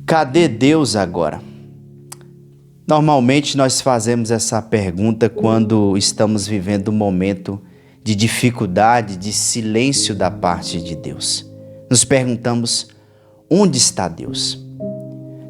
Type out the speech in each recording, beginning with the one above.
Cadê Deus agora? Normalmente nós fazemos essa pergunta quando estamos vivendo um momento de dificuldade, de silêncio da parte de Deus. Nos perguntamos, onde está Deus?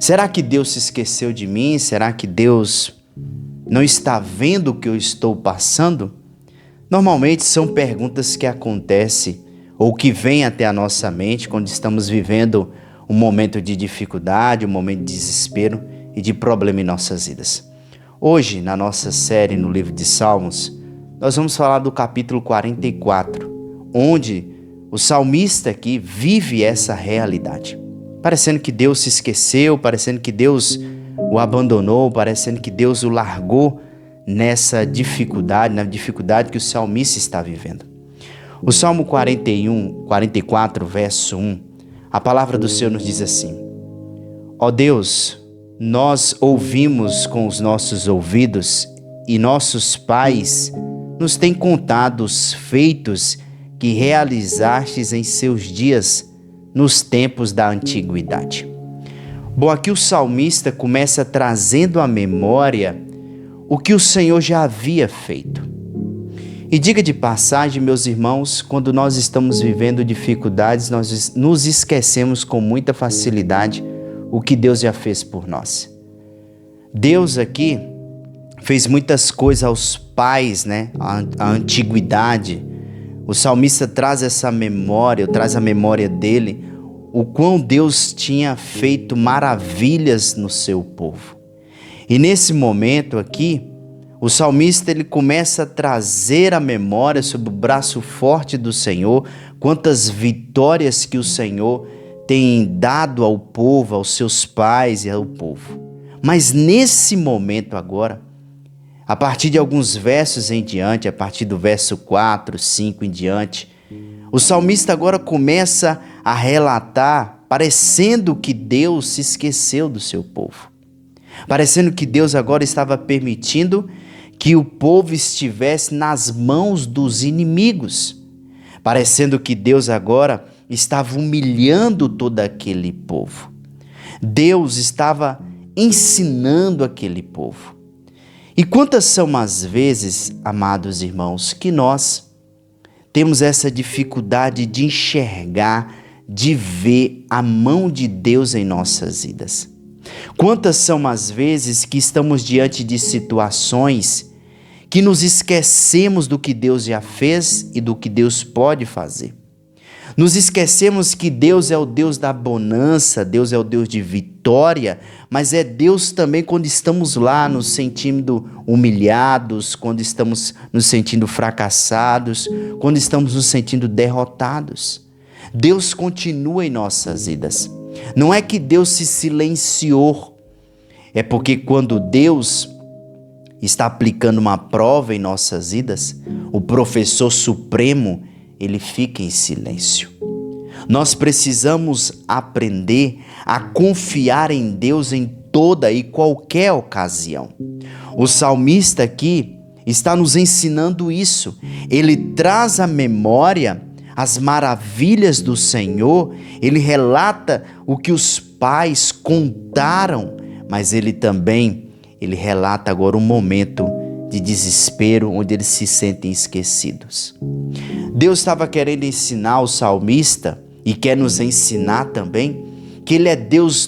Será que Deus se esqueceu de mim? Será que Deus não está vendo o que eu estou passando? Normalmente são perguntas que acontecem ou que vêm até a nossa mente quando estamos vivendo um momento de dificuldade, um momento de desespero e de problema em nossas vidas. Hoje, na nossa série no livro de Salmos, nós vamos falar do capítulo 44, onde o salmista aqui vive essa realidade. Parecendo que Deus se esqueceu, parecendo que Deus o abandonou, parecendo que Deus o largou nessa dificuldade, na dificuldade que o salmista está vivendo. O Salmo 44, verso 1, a palavra do Senhor nos diz assim: Ó Deus, nós ouvimos com os nossos ouvidos e nossos pais nos têm contado os feitos que realizastes em seus dias nos tempos da antiguidade. Bom, aqui o salmista começa trazendo à memória o que o Senhor já havia feito. E diga de passagem, meus irmãos, quando nós estamos vivendo dificuldades, nós nos esquecemos com muita facilidade o que Deus já fez por nós. Deus aqui fez muitas coisas aos pais, a antiguidade. O salmista traz essa memória, traz a memória dele, o quão Deus tinha feito maravilhas no seu povo. E nesse momento aqui, o salmista ele começa a trazer a memória sobre o braço forte do Senhor, quantas vitórias que o Senhor tem dado ao povo, aos seus pais e ao povo. Mas nesse momento agora, a partir de alguns versos em diante, a partir do verso 4, 5 em diante, o salmista agora começa a relatar, parecendo que Deus se esqueceu do seu povo. Parecendo que Deus agora estava permitindo que o povo estivesse nas mãos dos inimigos. Parecendo que Deus agora estava humilhando todo aquele povo. Deus estava ensinando aquele povo. E quantas são as vezes, amados irmãos, que nós temos essa dificuldade de enxergar, de ver a mão de Deus em nossas vidas? Quantas são as vezes que estamos diante de situações que nos esquecemos do que Deus já fez e do que Deus pode fazer? Nos esquecemos que Deus é o Deus da bonança, Deus é o Deus de vitória, mas é Deus também quando estamos lá nos sentindo humilhados, quando estamos nos sentindo fracassados, quando estamos nos sentindo derrotados. Deus continua em nossas vidas. Não é que Deus se silenciou, é porque quando Deus está aplicando uma prova em nossas vidas, o professor supremo, ele fica em silêncio. Nós precisamos aprender a confiar em Deus em toda e qualquer ocasião. O salmista aqui está nos ensinando isso. Ele traz à memória as maravilhas do Senhor, ele relata o que os pais contaram, mas ele relata agora um momento de desespero onde eles se sentem esquecidos. Deus estava querendo ensinar o salmista e quer nos ensinar também que ele é Deus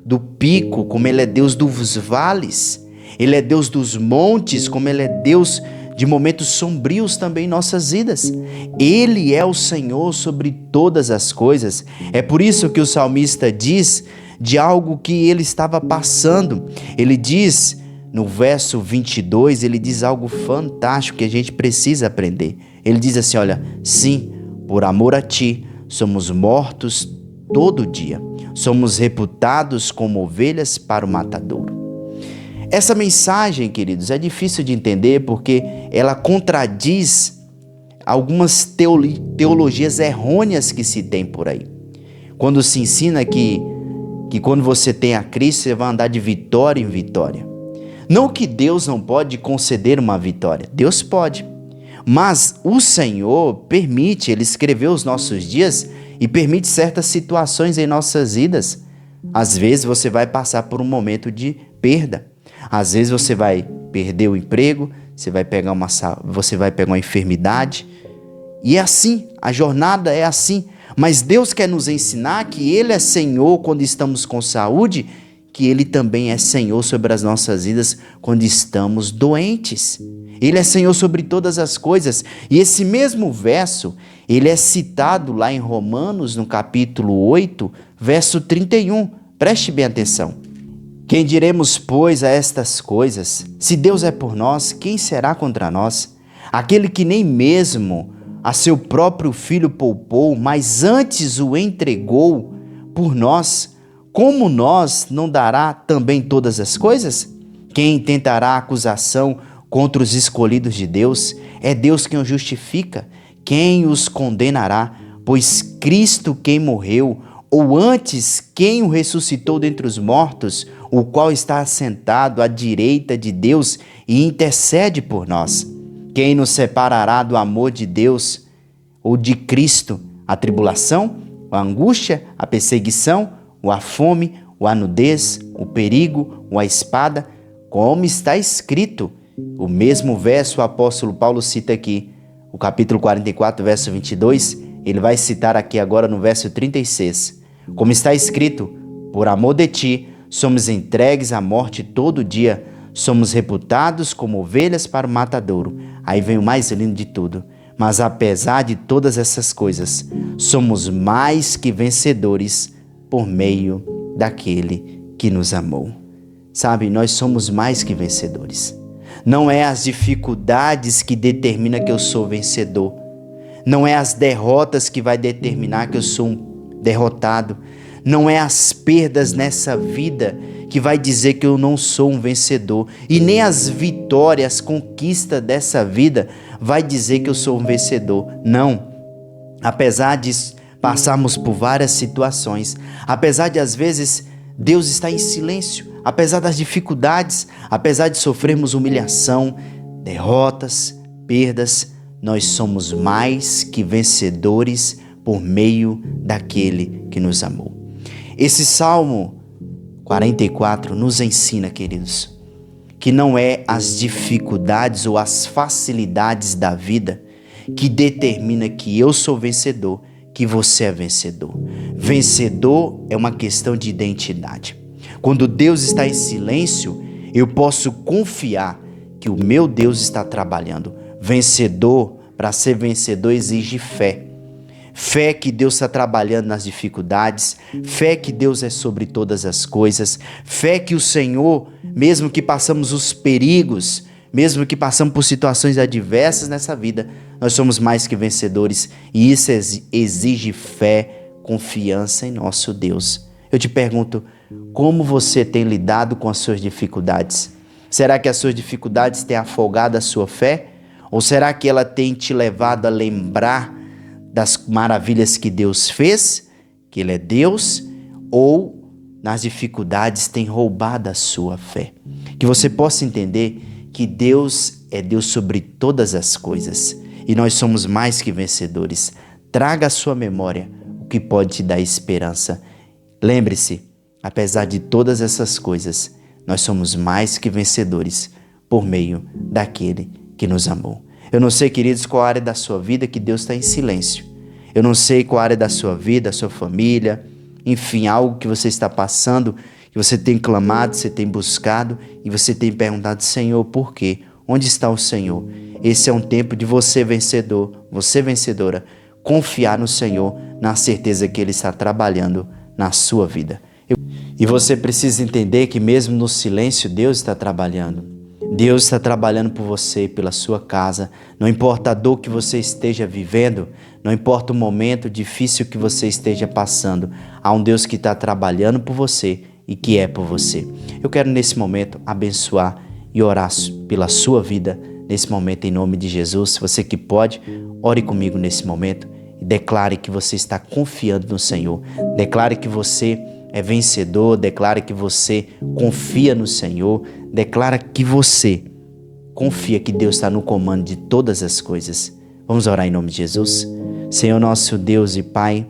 do pico, como ele é Deus dos vales, ele é Deus dos montes, como ele é Deus de momentos sombrios também em nossas vidas. Ele é o Senhor sobre todas as coisas. É por isso que o salmista diz de algo que ele estava passando. Ele diz, no verso 22, ele diz algo fantástico que a gente precisa aprender. Ele diz assim, olha, sim, por amor a ti, somos mortos todo dia. Somos reputados como ovelhas para o matadouro. Essa mensagem, queridos, é difícil de entender porque ela contradiz algumas teologias errôneas que se tem por aí. Quando se ensina que quando você tem a Cristo, você vai andar de vitória em vitória. Não que Deus não pode conceder uma vitória, Deus pode. Mas o Senhor permite, Ele escreveu os nossos dias e permite certas situações em nossas vidas Às vezes você vai passar por um momento de perda. Às vezes você vai perder o emprego, você vai pegar uma enfermidade. E é assim, a jornada é assim. Mas Deus quer nos ensinar que Ele é Senhor quando estamos com saúde, que Ele também é Senhor sobre as nossas vidas quando estamos doentes. Ele é Senhor sobre todas as coisas. E esse mesmo verso, ele é citado lá em Romanos, no capítulo 8, verso 31. Preste bem atenção. Quem diremos, pois, a estas coisas? Se Deus é por nós, quem será contra nós? Aquele que nem mesmo a seu próprio filho poupou, mas antes o entregou por nós, como nós não dará também todas as coisas? Quem tentará acusação contra os escolhidos de Deus? É Deus quem os justifica. Quem os condenará? Pois Cristo quem morreu, ou antes quem o ressuscitou dentre os mortos, o qual está assentado à direita de Deus e intercede por nós. Quem nos separará do amor de Deus ou de Cristo? A tribulação, a angústia, a perseguição, ou a fome, ou a nudez, o perigo, ou a espada? Como está escrito, o mesmo verso o apóstolo Paulo cita aqui, o capítulo 44, verso 22, ele vai citar aqui agora no verso 36. Como está escrito, por amor de ti, somos entregues à morte todo dia, somos reputados como ovelhas para o matadouro. Aí vem o mais lindo de tudo. Mas apesar de todas essas coisas, somos mais que vencedores por meio daquele que nos amou. Sabe, nós somos mais que vencedores. Não é as dificuldades que determinam que eu sou vencedor. Não é as derrotas que vai determinar que eu sou um derrotado. Não é as perdas nessa vida que vai dizer que eu não sou um vencedor. E nem as vitórias, as conquistas dessa vida vai dizer que eu sou um vencedor. Não. Apesar de passarmos por várias situações, apesar de às vezes Deus estar em silêncio, apesar das dificuldades, apesar de sofrermos humilhação, derrotas, perdas, nós somos mais que vencedores por meio daquele que nos amou. Esse Salmo 44 nos ensina, queridos, que não é as dificuldades ou as facilidades da vida que determina que eu sou vencedor, que você é vencedor. Vencedor é uma questão de identidade. Quando Deus está em silêncio, eu posso confiar que o meu Deus está trabalhando. Vencedor, para ser vencedor, exige fé. Fé que Deus está trabalhando nas dificuldades, fé que Deus é sobre todas as coisas, fé que o Senhor, mesmo que passamos os perigos, mesmo que passamos por situações adversas nessa vida, nós somos mais que vencedores e isso exige fé, confiança em nosso Deus. Eu te pergunto, como você tem lidado com as suas dificuldades? Será que as suas dificuldades têm afogado a sua fé? Ou será que ela tem te levado a lembrar das maravilhas que Deus fez, que Ele é Deus, ou nas dificuldades tem roubado a sua fé? Que você possa entender que Deus é Deus sobre todas as coisas e nós somos mais que vencedores. Traga à sua memória o que pode te dar esperança. Lembre-se, apesar de todas essas coisas, nós somos mais que vencedores por meio daquele que nos amou. Eu não sei, queridos, qual área da sua vida que Deus está em silêncio. Eu não sei qual área da sua vida, da sua família, enfim, algo que você está passando, que você tem clamado, você tem buscado e você tem perguntado, Senhor, por quê? Onde está o Senhor? Esse é um tempo de você vencedor, você vencedora, confiar no Senhor, na certeza que Ele está trabalhando na sua vida. E você precisa entender que mesmo no silêncio, Deus está trabalhando. Deus está trabalhando por você, pela sua casa. Não importa a dor que você esteja vivendo, não importa o momento difícil que você esteja passando, há um Deus que está trabalhando por você e que é por você. Eu quero nesse momento abençoar e orar pela sua vida, nesse momento em nome de Jesus. Se você que pode, ore comigo nesse momento e declare que você está confiando no Senhor. Declare que você é vencedor, declara que você confia no Senhor, declara que você confia que Deus está no comando de todas as coisas. Vamos orar em nome de Jesus? Senhor nosso Deus e Pai,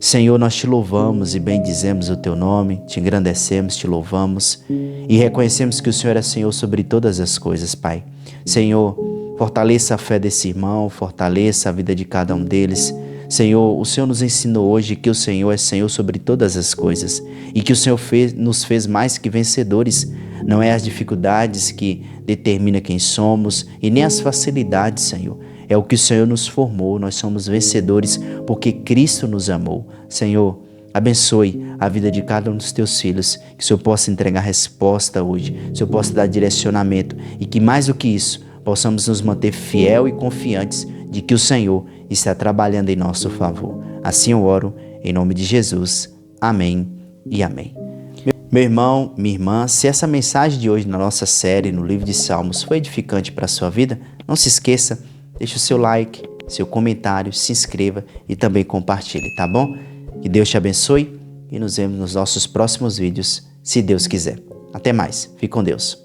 Senhor, nós te louvamos e bendizemos o teu nome, te engrandecemos, te louvamos e reconhecemos que o Senhor é Senhor sobre todas as coisas, Pai. Senhor, fortaleça a fé desse irmão, fortaleça a vida de cada um deles. Senhor, o Senhor nos ensinou hoje que o Senhor é Senhor sobre todas as coisas e que o Senhor nos fez mais que vencedores. Não é as dificuldades que determina quem somos e nem as facilidades, Senhor. É o que o Senhor nos formou, nós somos vencedores porque Cristo nos amou. Senhor, abençoe a vida de cada um dos teus filhos, que o Senhor possa entregar resposta hoje, que o Senhor possa dar direcionamento e que mais do que isso, possamos nos manter fiel e confiantes de que o Senhor está trabalhando em nosso favor. Assim eu oro, em nome de Jesus. Amém e amém. Meu irmão, minha irmã, se essa mensagem de hoje na nossa série, no livro de Salmos, foi edificante para a sua vida, não se esqueça, deixe o seu like, seu comentário, se inscreva e também compartilhe, tá bom? Que Deus te abençoe e nos vemos nos nossos próximos vídeos, se Deus quiser. Até mais, fique com Deus.